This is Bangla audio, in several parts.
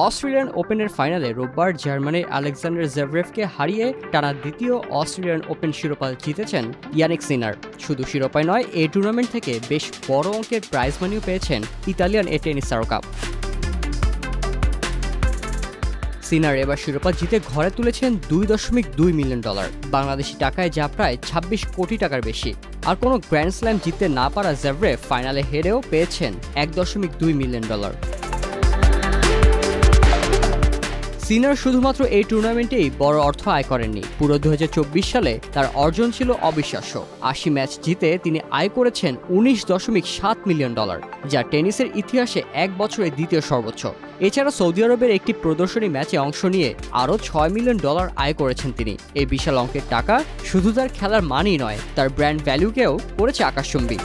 অস্ট্রেলিয়ান ওপেনের ফাইনালে রোববার জার্মানির আলেকজান্ডার জেভরেভকে হারিয়ে টানা দ্বিতীয় অস্ট্রেলিয়ান ওপেন শিরোপা জিতেছেন ইয়ানিক সিনার। শুধু শিরোপাই নয়, এই টুর্নামেন্ট থেকে বেশ বড় অঙ্কের প্রাইজ মানিও পেয়েছেন ইতালিয়ান এই টেনিস তারকা। সিনার এবার শিরোপা জিতে ঘরে তুলেছেন $2.2 মিলিয়ন, বাংলাদেশি টাকায় যা প্রায় 26 কোটি টাকার বেশি। আর কোনো গ্র্যান্ড স্ল্যাম জিততে না পারা জেভরেভ ফাইনালে হেরেও পেয়েছেন $1.2 মিলিয়ন। সিনার শুধুমাত্র এই টুর্নামেন্টেই বড় অর্থ আয় করেননি। পুরো 2024 সালে তার অর্জন ছিল অবিশ্বাস্য। 80 ম্যাচ জিতে তিনি আয় করেছেন $19.7 মিলিয়ন, যা টেনিসের ইতিহাসে এক বছরে দ্বিতীয় সর্বোচ্চ। এছাড়া সৌদি আরবের একটি প্রদর্শনী ম্যাচে অংশ নিয়ে আরও $6 মিলিয়ন আয় করেছেন তিনি। এই বিশাল অঙ্কের টাকা শুধু তার খেলার মানই নয়, তার ব্র্যান্ড ভ্যালুকেও করেছে আকাশচুম্বী।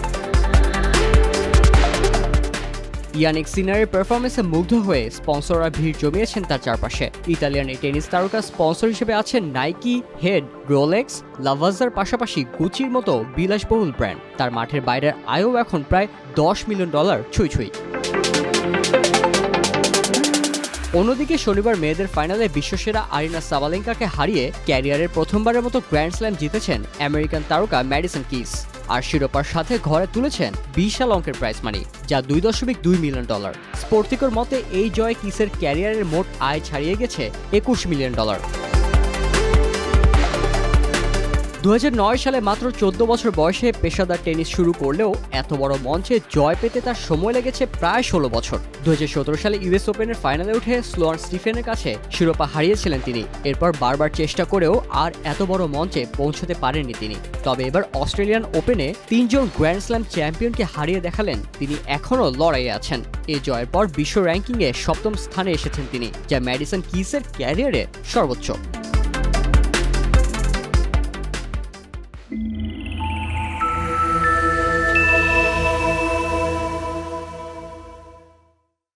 ইয়ানিক সিনারের পারফরমেন্সে মুগ্ধ হয়ে স্পন্সররা ভিড় জমিয়েছেন তার চারপাশে। ইতালিয়ান এই টেনিস তারকা স্পন্সর হিসেবে আছেন নাইকি, হেড, রোলেক্স, লাভাজার পাশাপাশি গুচির মতো বিলাসবহুল ব্র্যান্ড। তার মাঠের বাইরের আয়ও এখন প্রায় $10 মিলিয়ন ছুঁই ছুঁই। অন্যদিকে শনিবার মেয়েদের ফাইনালে বিশ্বসেরা আরিনা সাবালেঙ্কাকে হারিয়ে ক্যারিয়ারের প্রথমবারের মতো গ্র্যান্ড স্ল্যাম জিতেছেন আমেরিকান তারকা ম্যাডিসন কিস। আর শিরোপার সাথে ঘরে তুলেছেন বিশাল অঙ্কের প্রাইজ মানি, যা $2.2 মিলিয়ন। স্পোর্টিকোর মতে এই জয় কিসের ক্যারিয়ারের মোট আয় ছাড়িয়ে গেছে $21 মিলিয়ন। 2009 সালে মাত্র 14 বছর বয়সে পেশাদার টেনিস শুরু করলেও এত বড় মঞ্চে জয় পেতে তার সময় লেগেছে প্রায় 16 বছর। 2017 সালে ইউএস ওপেনের ফাইনালে উঠে স্লোয়ান স্টিফেনের কাছে শিরোপা হারিয়েছিলেন তিনি। এরপর বারবার চেষ্টা করেও আর এত বড় মঞ্চে পৌঁছতে পারেননি তিনি। তবে এবার অস্ট্রেলিয়ান ওপেনে 3 জন গ্র্যান্ড স্ল্যাম চ্যাম্পিয়নকে হারিয়ে দেখালেন তিনি এখনও লড়াইয়ে আছেন। এই জয়ের পর বিশ্ব র্যাঙ্কিংয়ে 7ম স্থানে এসেছেন তিনি, যা ম্যাডিসন কিসের ক্যারিয়ারে সর্বোচ্চ।